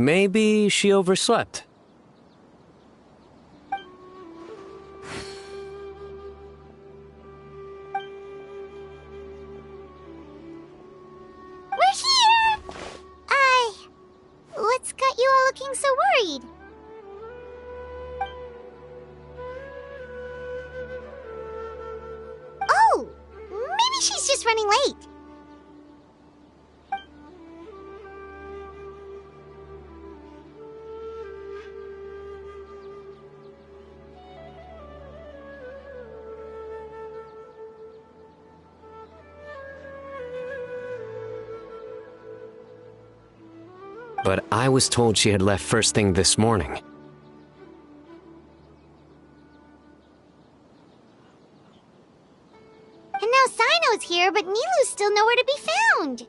Maybe she overslept. We're here! What's got you all looking so worried? Oh, maybe she's just running late. But I was told she had left first thing this morning. And now Sino's here, but Nilu's still nowhere to be found.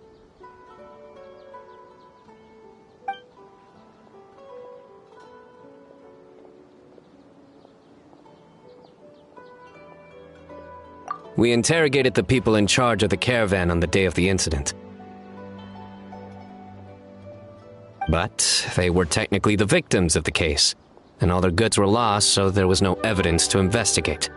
We interrogated the people in charge of the caravan on the day of the incident. But they were technically the victims of the case, and all their goods were lost, so there was no evidence to investigate.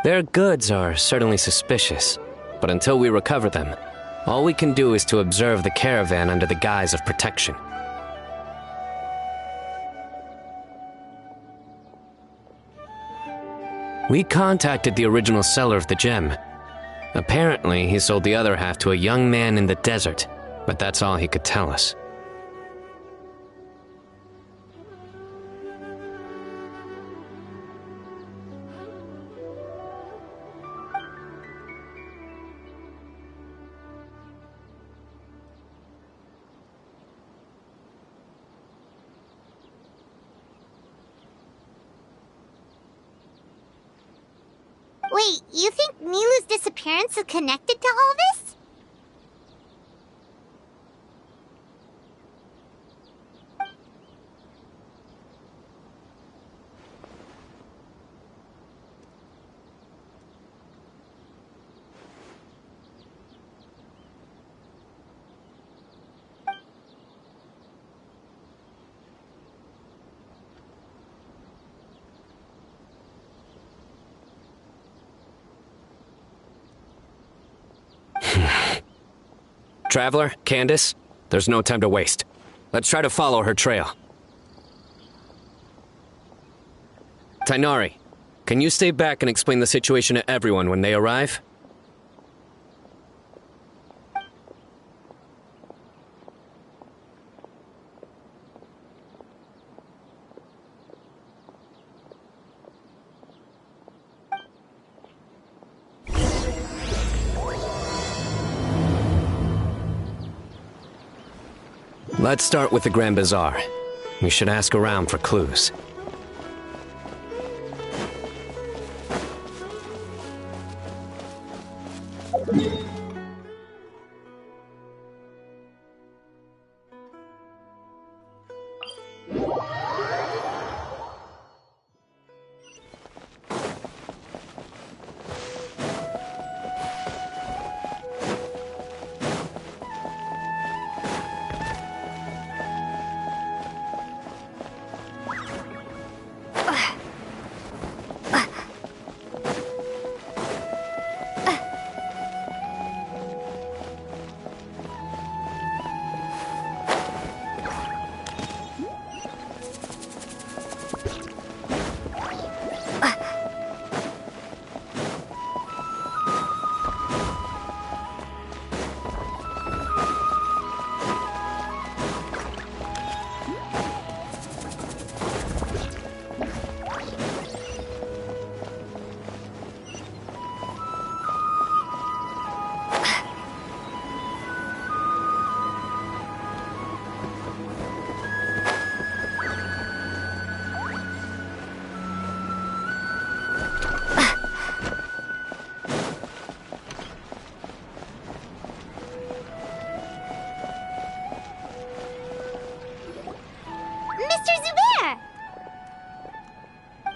Their goods are certainly suspicious, but until we recover them, all we can do is to observe the caravan under the guise of protection. We contacted the original seller of the gem. Apparently, he sold the other half to a young man in the desert, but that's all he could tell us. Wait, you think Nilu's disappearance is connected to all this? Traveler, Candace, there's no time to waste. Let's try to follow her trail. Tainari, can you stay back and explain the situation to everyone when they arrive? Let's start with the Grand Bazaar. We should ask around for clues.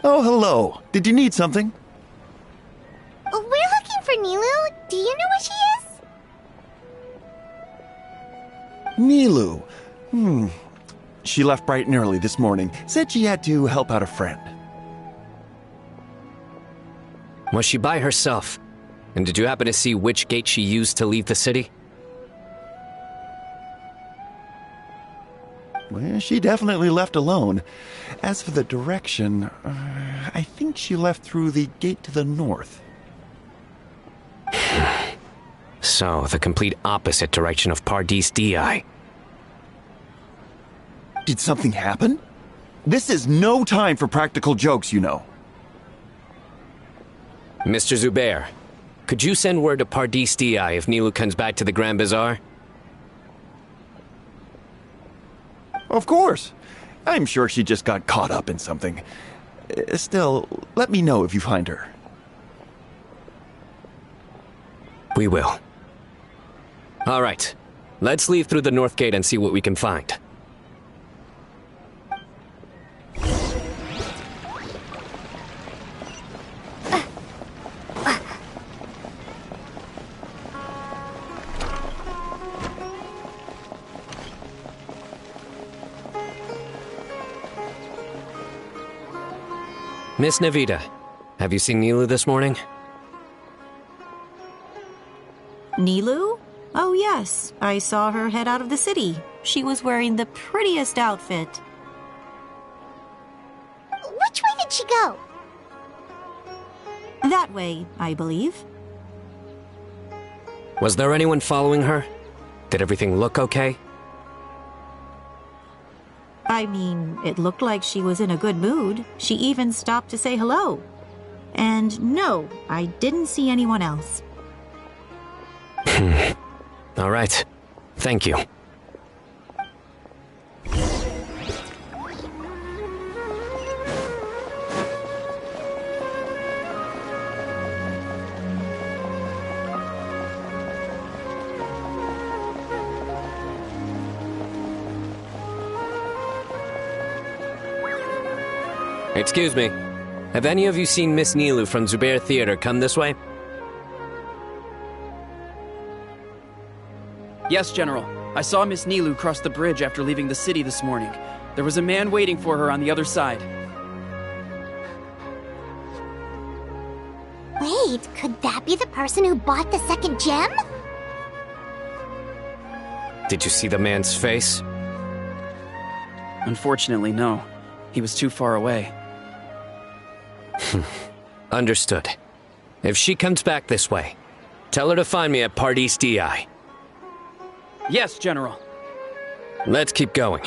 Oh, hello. Did you need something? We're Nilu. She left bright and early this morning. Said she had to help out a friend. Was she by herself? And did you happen to see which gate she used to leave the city? Well, she definitely left alone. As for the direction, I think she left through the gate to the north. So, the complete opposite direction of Pardis Di. Did something happen? This is no time for practical jokes, you know. Mr. Zubair, could you send word to Pardis Di if Nilu comes back to the Grand Bazaar? Of course. I'm sure she just got caught up in something. Still, let me know if you find her. We will. All right. Let's leave through the north gate and see what we can find. Miss Navita, have you seen Nilu this morning? Nilu? Oh yes, I saw her head out of the city. She was wearing the prettiest outfit. Which way did she go? That way, I believe. Was there anyone following her? Did everything look okay? I mean, it looked like she was in a good mood. She even stopped to say hello. And no, I didn't see anyone else. All right. Thank you. Excuse me. Have any of you seen Miss Nilu from Zubair Theater come this way? Yes, General. I saw Miss Nilu cross the bridge after leaving the city this morning. There was a man waiting for her on the other side. Wait, could that be the person who bought the second gem? Did you see the man's face? Unfortunately, no. He was too far away. Understood. If she comes back this way, tell her to find me at Pardis Di. Yes, General. Let's keep going.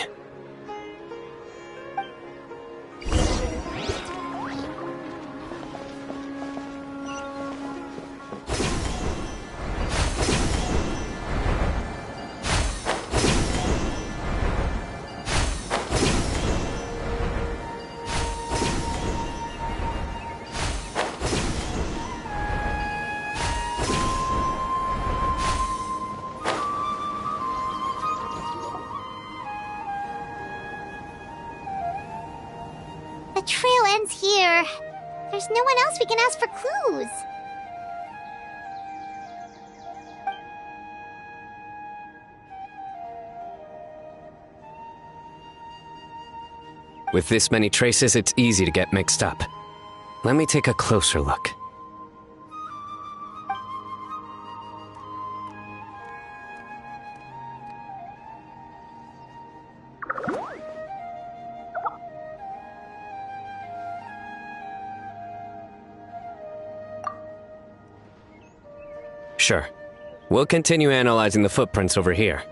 The trail ends here. There's no one else we can ask for clues. With this many traces, it's easy to get mixed up. Let me take a closer look. Sure. We'll continue analyzing the footprints over here.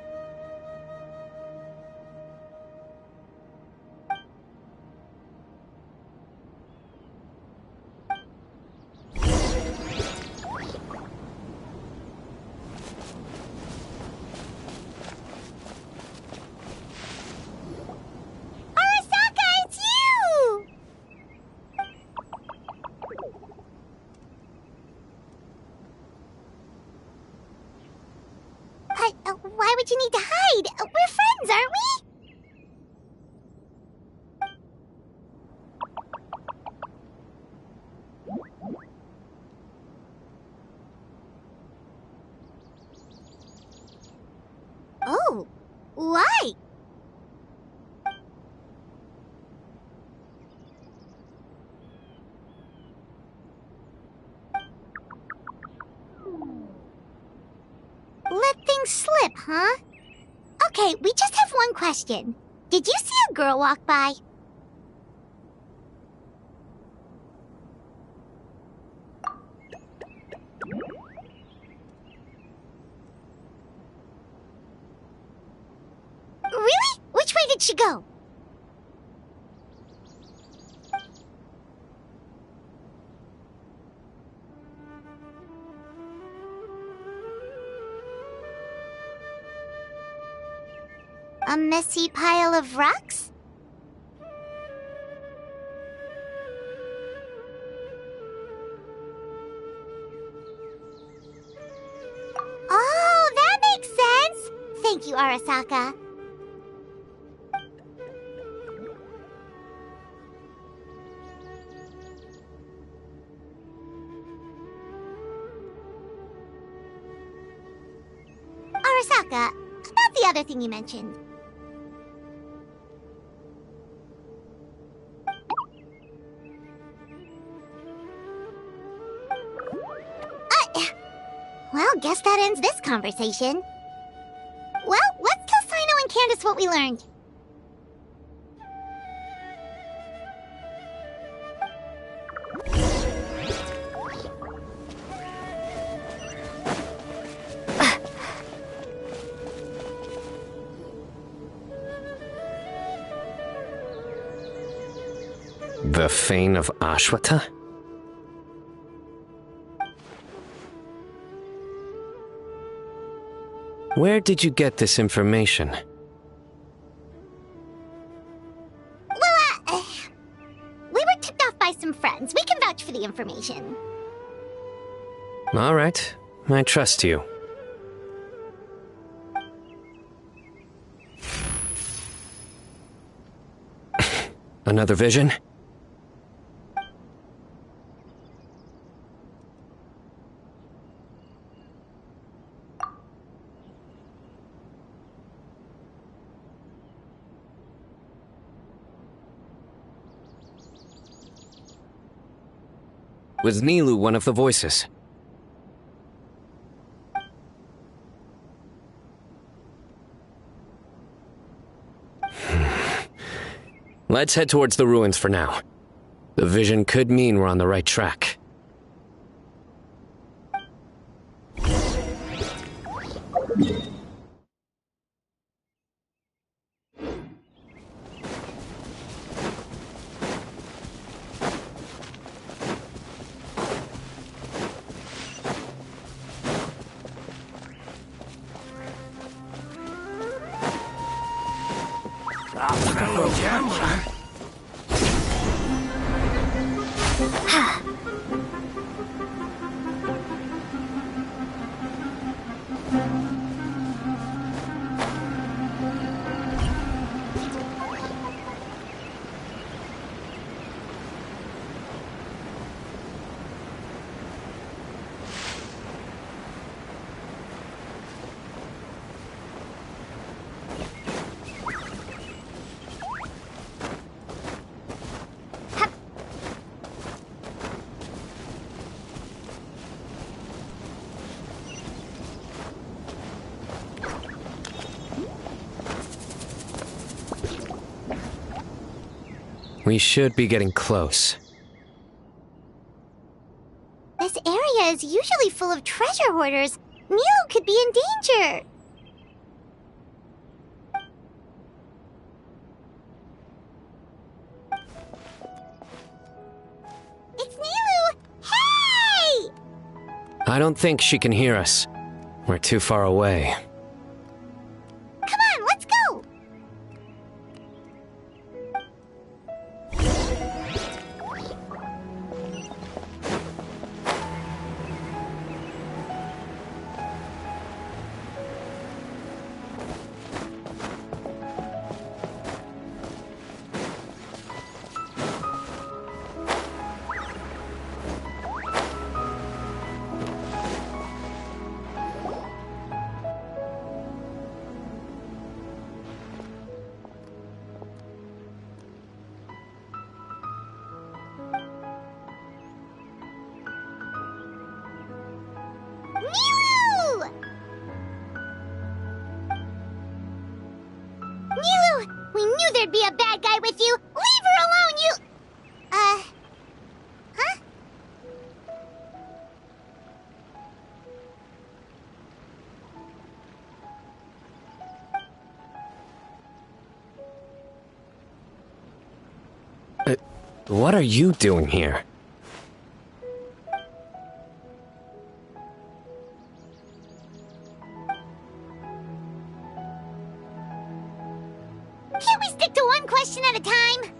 Arasaka, it's you! Why would you need to hide? We're friends, aren't we? Oh, Why? Let things slip, huh? Okay, we just have one question. Did you see a girl walk by? Really? Which way did she go? A messy pile of rocks? Oh, that makes sense! Thank you, Arasaka. Arasaka, about the other thing you mentioned. Well, guess that ends this conversation. Well, let's tell Sino and Candace what we learned. The Fane of Ashwata? Where did you get this information? Well, we were tipped off by some friends. We can vouch for the information. All right, I trust you. Another vision? Was Nilu one of the voices? Let's head towards the ruins for now. The vision could mean we're on the right track. We should be getting close. This area is usually full of treasure hoarders. Nilo could be in danger. It's Nilo! Hey! I don't think she can hear us. We're too far away. Come on, let's go! We knew there'd be a bad guy with you! Leave her alone, you... Huh? What are you doing here? Can't we stick to one question at a time?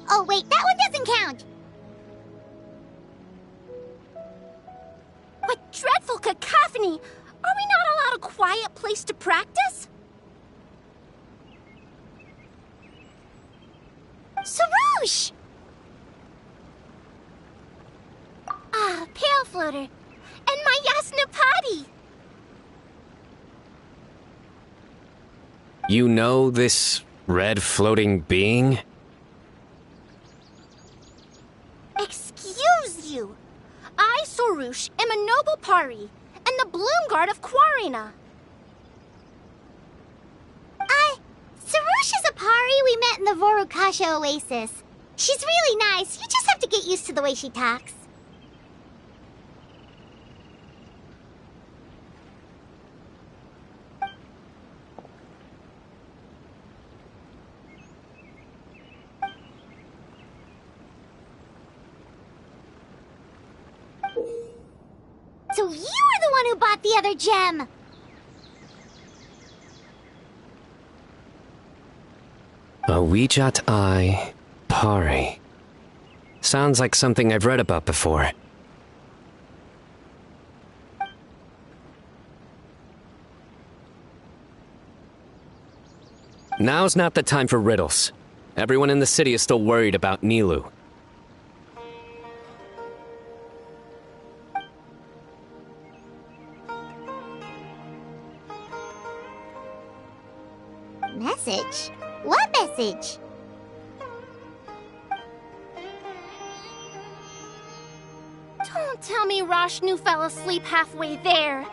Oh wait, that one doesn't count! What dreadful cacophony! Are we not allowed a quiet place to practice? Sarouche! Ah, Pale Floater. And my Yasnapati! You know this red floating being? Excuse you! I, Sarouche, am a noble Pari, and the Bloom Guard of Quarina. Sarouche is a Pari we met in the Vorukasha Oasis. She's really nice, you just have to get used to the way she talks. So you were the one who bought the other gem! A Wijat Eye Pari. Sounds like something I've read about before. Now's not the time for riddles. Everyone in the city is still worried about Nilou. Message? What message? Don't tell me Rashnu fell asleep halfway there.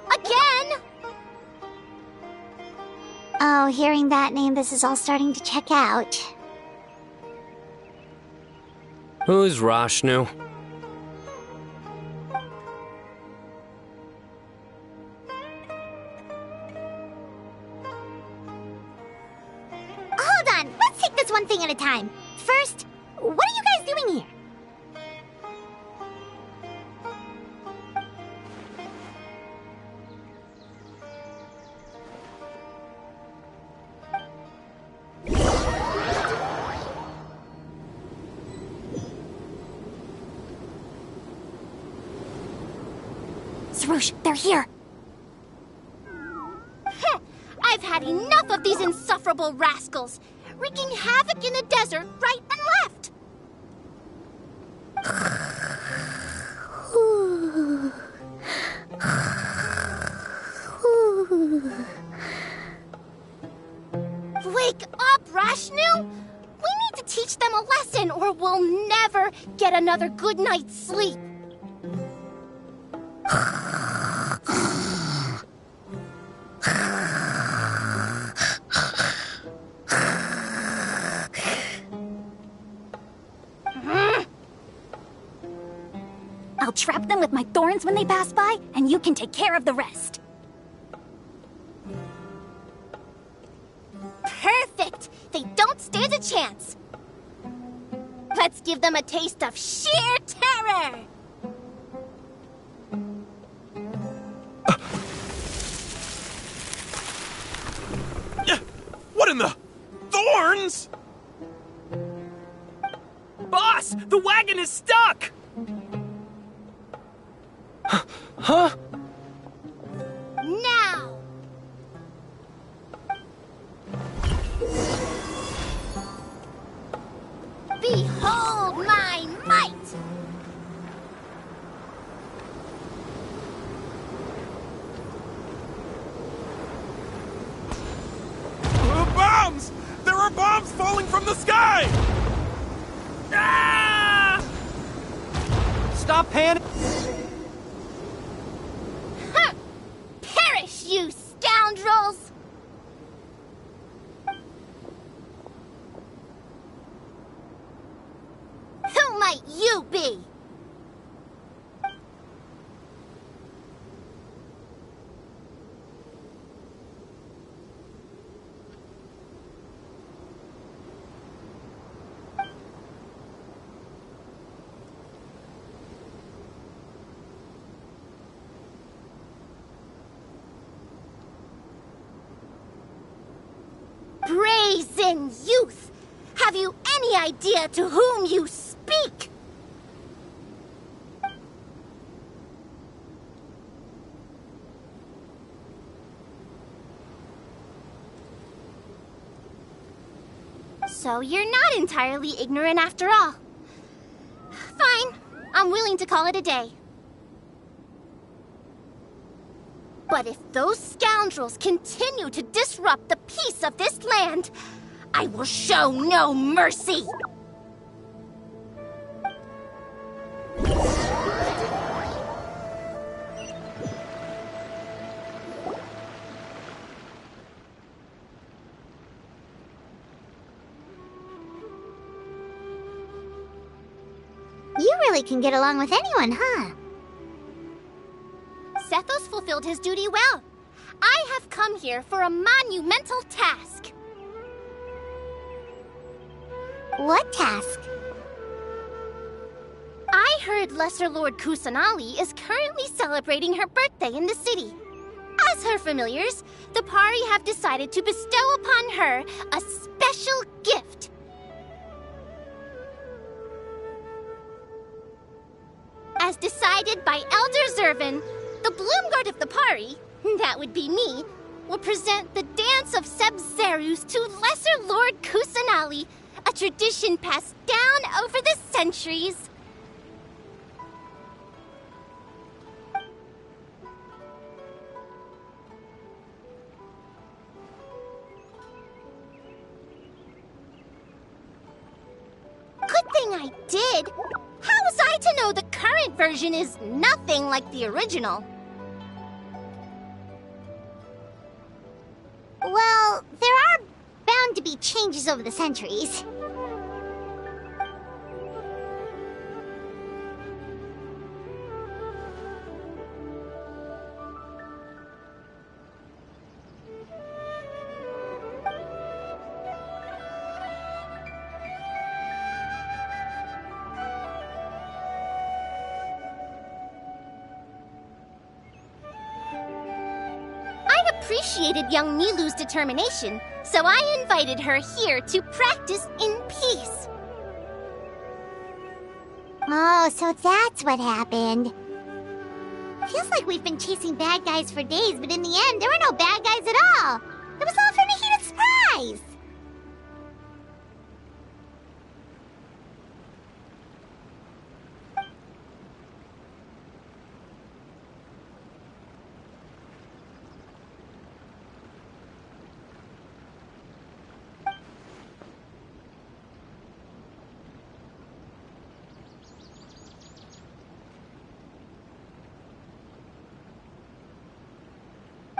Again! Oh, hearing that name, this is all starting to check out. Who's Rashnu? Hold on, let's take this one thing at a time. First, what are you guys doing here? Sarouche, they're here! I've had enough of these insufferable rascals, wreaking havoc in the desert right and left. Wake up, Rashnu! We need to teach them a lesson or we'll never get another good night's sleep. I'll trap them with my thorns when they pass by, and you can take care of the rest. Perfect! They don't stand a chance. Let's give them a taste of sheer terror! What in the... Thorns?! Boss! The wagon is stuck! Huh? Now! Behold my might! Bombs! There are bombs falling from the sky! Ah! Stop panicking! Huh! Perish, you scoundrels! you be? Brazen youth! Have you any idea to whom you speak? So you're not entirely ignorant after all. Fine, I'm willing to call it a day. But if those scoundrels continue to disrupt the peace of this land, I will show no mercy! You really can get along with anyone, huh? Sethos fulfilled his duty well. I have come here for a monumental task. What task? I heard Lesser Lord Kusanali is currently celebrating her birthday in the city. As her familiars, the Pari have decided to bestow upon her a special gift. As decided by Elder Zervin, the Bloomguard of the Pari, that would be me, will present the Dance of Sebzerus to Lesser Lord Kusanali, a tradition passed down over the centuries. Good thing I did. How was I to know the current version is nothing like the original? Well, there are bound to be changes over the centuries. Appreciated young Nilu's determination, so I invited her here to practice in peace. Oh, so that's what happened. Feels like we've been chasing bad guys for days, but in the end, there were no bad guys at all. It was all from a heated surprise.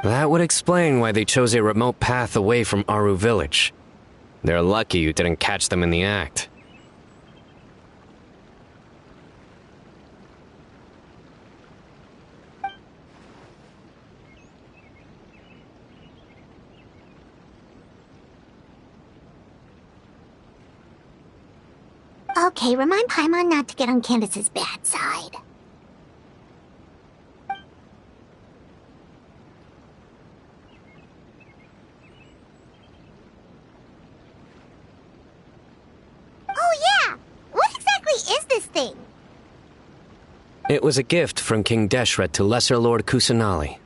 That would explain why they chose a remote path away from Aru village. They're lucky you didn't catch them in the act. Okay, remind Paimon not to get on Candace's bad side. Thing. It was a gift from King Deshret to Lesser Lord Kusanali.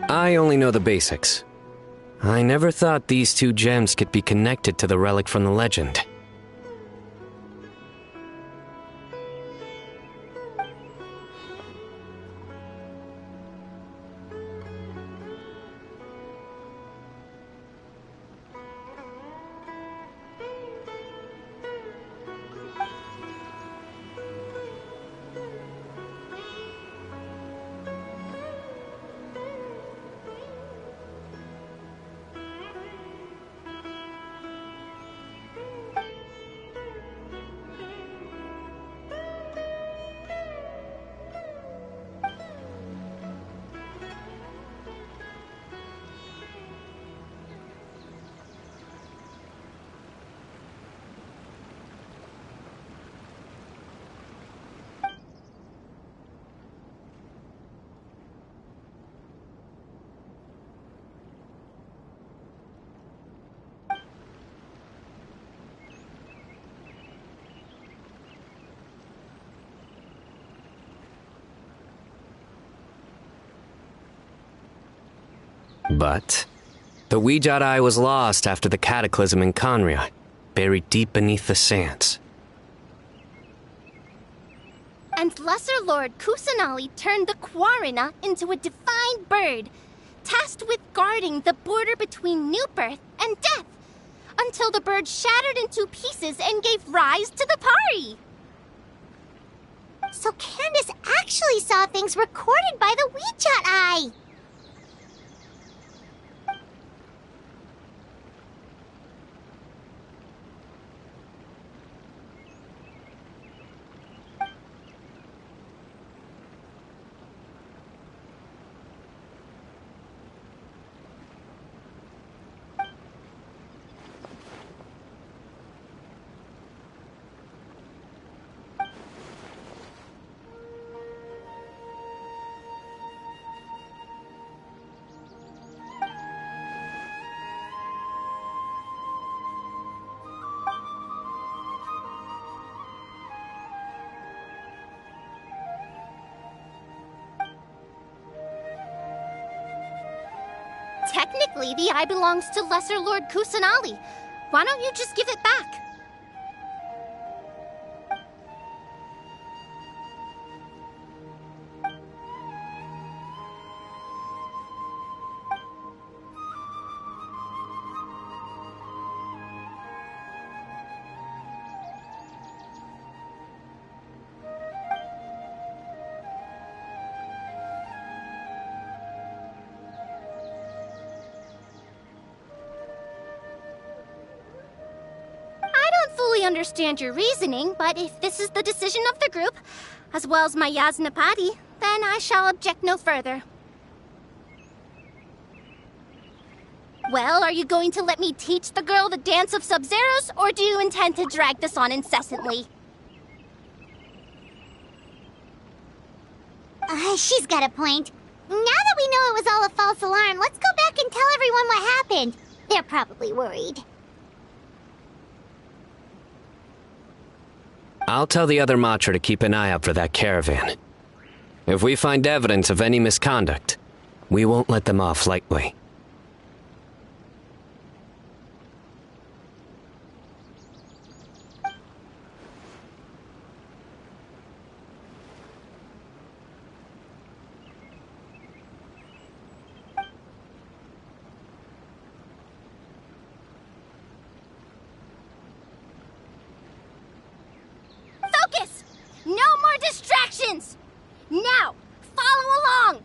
I only know the basics. I never thought these two gems could be connected to the relic from the legend. But the Weejat Eye was lost after the cataclysm in Conria, buried deep beneath the sands. And Lesser Lord Kusanali turned the Quarina into a divine bird, tasked with guarding the border between new birth and death, until the bird shattered into pieces and gave rise to the Pari. So Candace actually saw things recorded by the Weejat Eye. Technically, the eye belongs to Lesser Lord Kusanali. Why don't you just give it back? Understand your reasoning, but if this is the decision of the group, as well as my Yasnapati, then I shall object no further. Well, are you going to let me teach the girl the dance of Sub-Zeros, or do you intend to drag this on incessantly? She's got a point. Now that we know it was all a false alarm, let's go back and tell everyone what happened. They're probably worried. I'll tell the other Matra to keep an eye out for that caravan. If we find evidence of any misconduct, we won't let them off lightly. No more distractions! Now, follow along!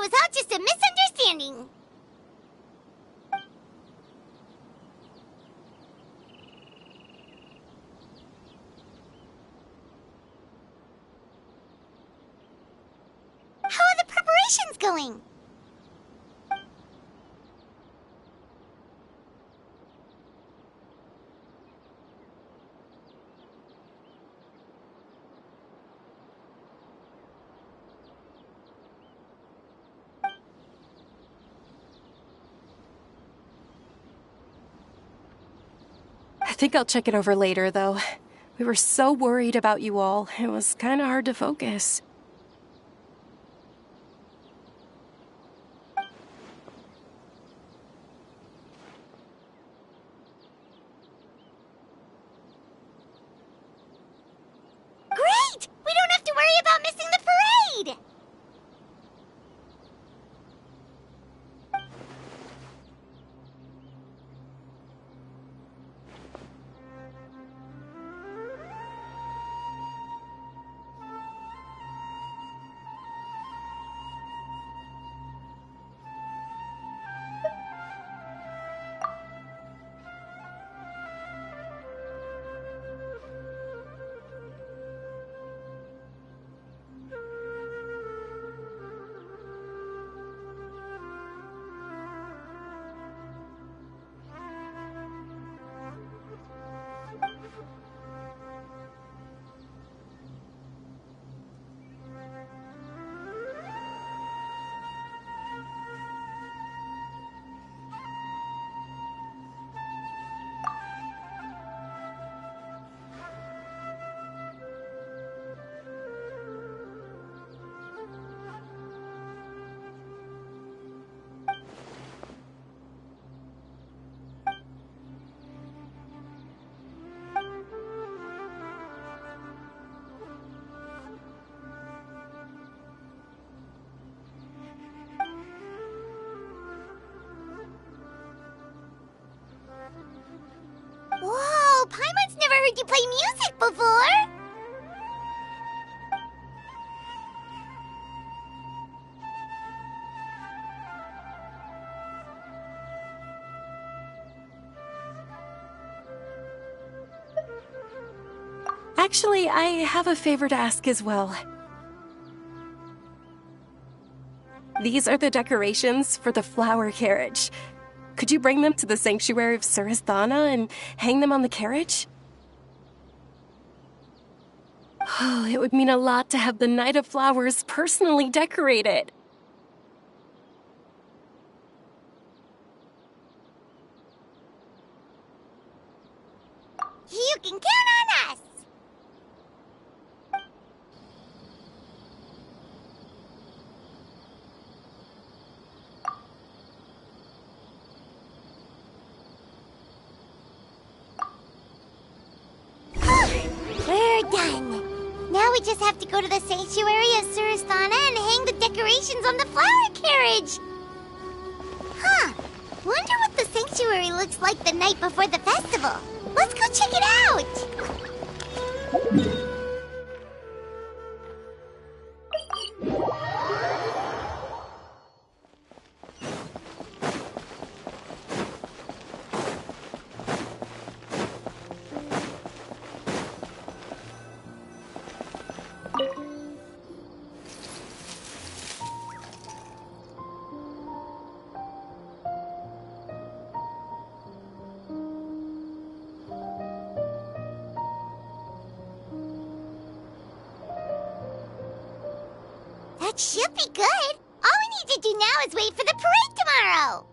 It was all just a misunderstanding. How are the preparations going? I think I'll check it over later, though. We were so worried about you all. It was kind of hard to focus. Great! We don't have to worry about missing the parade! Whoa, Paimon's never heard you play music before! Actually, I have a favor to ask as well. These are the decorations for the flower carriage. Could you bring them to the sanctuary of Surasthana and hang them on the carriage? Oh, it would mean a lot to have the Knight of Flowers personally decorated. You can count on us! We're done. Now we just have to go to the sanctuary of Surasthana and hang the decorations on the flower carriage. Huh. Wonder what the sanctuary looks like the night before the festival. Let's go check it out! That should be good. All we need to do now is wait for the parade tomorrow.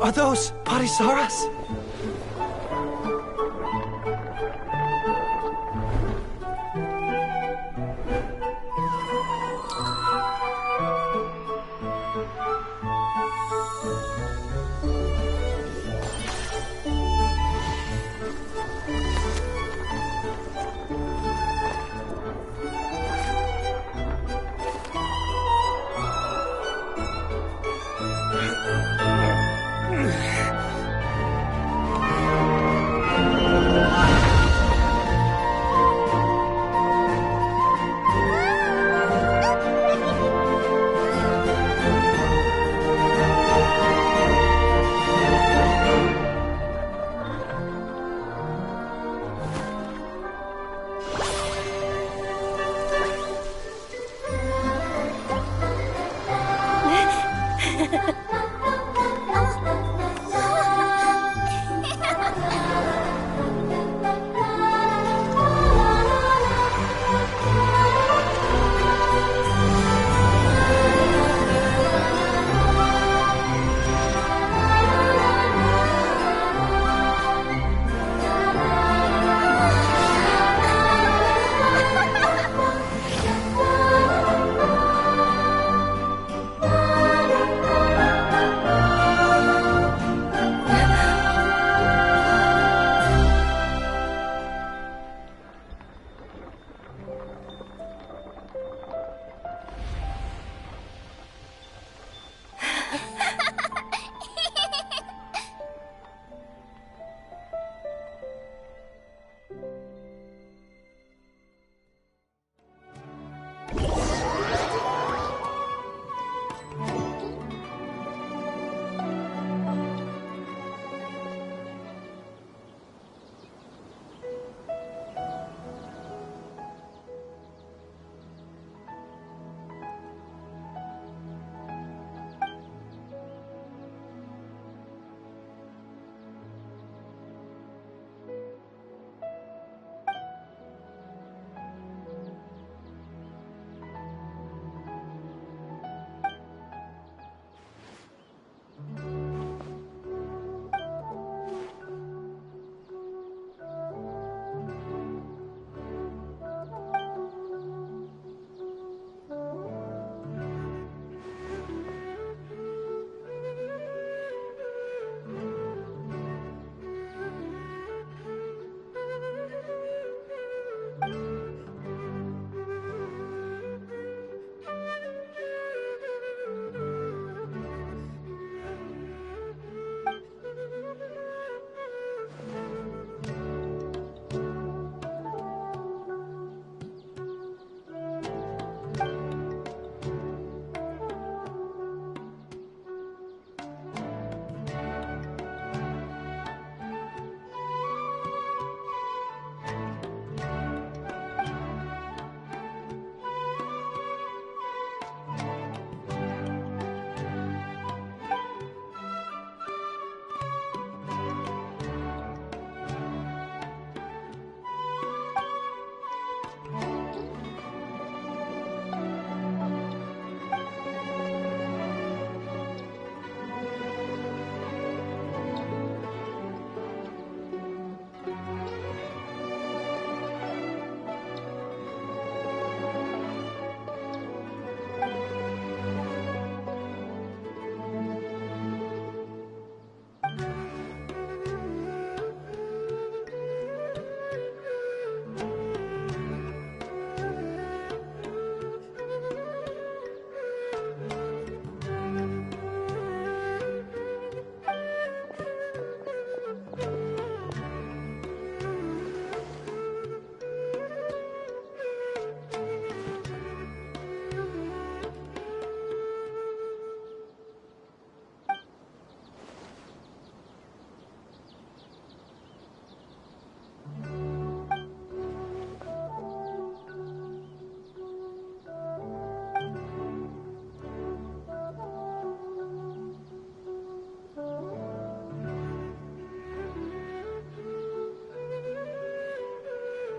Are those Parisaras?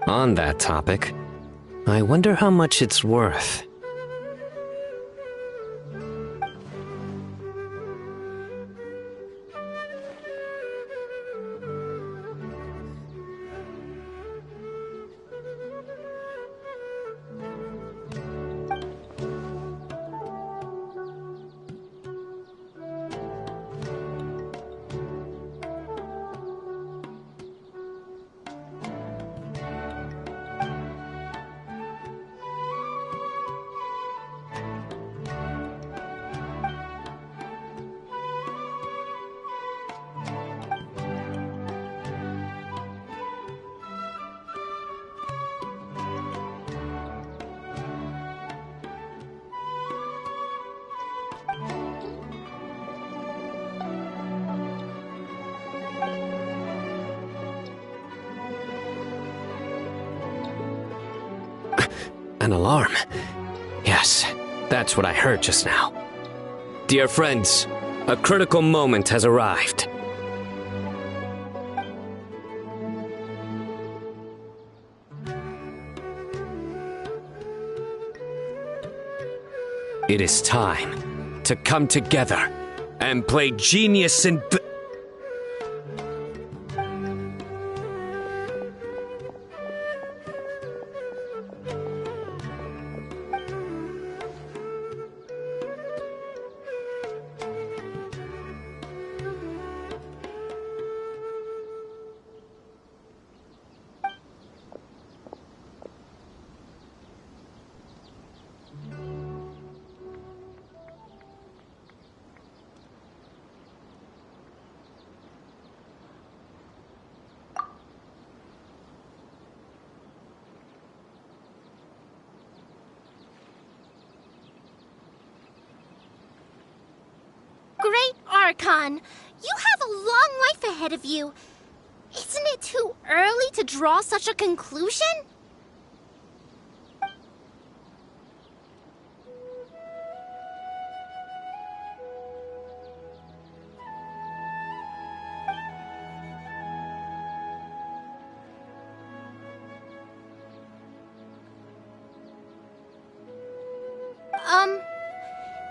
On that topic, I wonder how much it's worth. An alarm. Yes, that's what I heard just now. Dear friends, a critical moment has arrived. It is time to come together and play genius in Great Archon, you have a long life ahead of you. Isn't it too early to draw such a conclusion?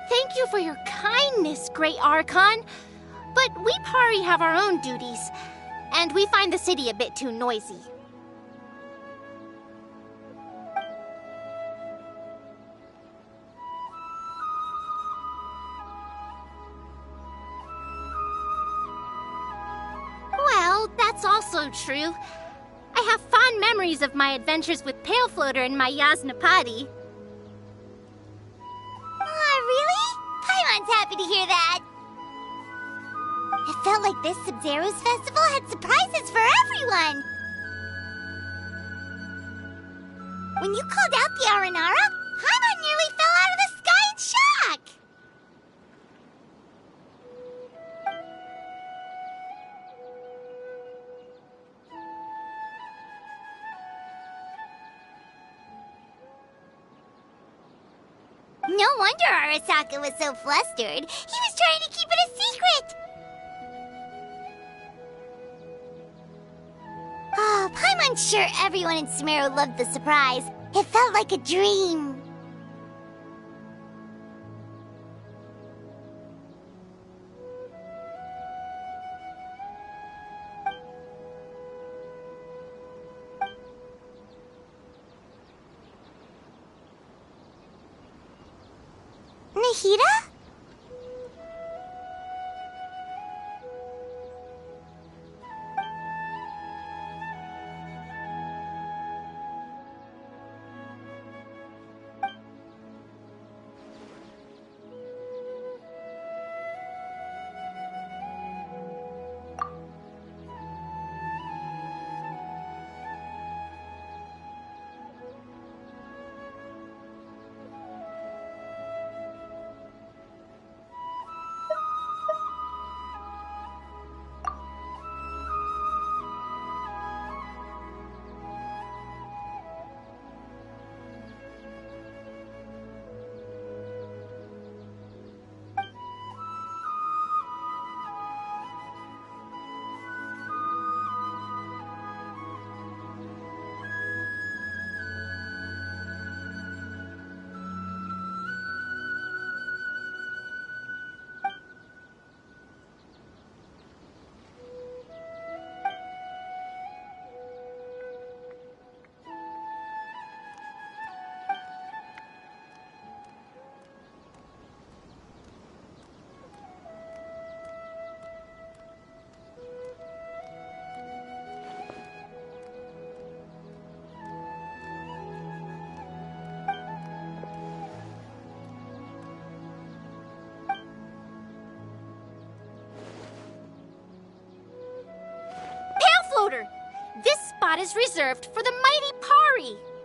Thank you for your kindness, Great Archon. But we Pari have our own duties, and we find the city a bit too noisy. Well, that's also true. I have fond memories of my adventures with Pale Floater and my Yasnapati. Paimon's happy to hear that. It felt like this Sub-Zero's festival had surprises for everyone. When you called out the Aranara, Paimon nearly fell out of the sky in shock. No wonder Arasaka was so flustered. He was trying to keep it a secret. Oh, Paimon's sure everyone in Sumeru loved the surprise. It felt like a dream. Nahida? This spot is reserved for the mighty Pari.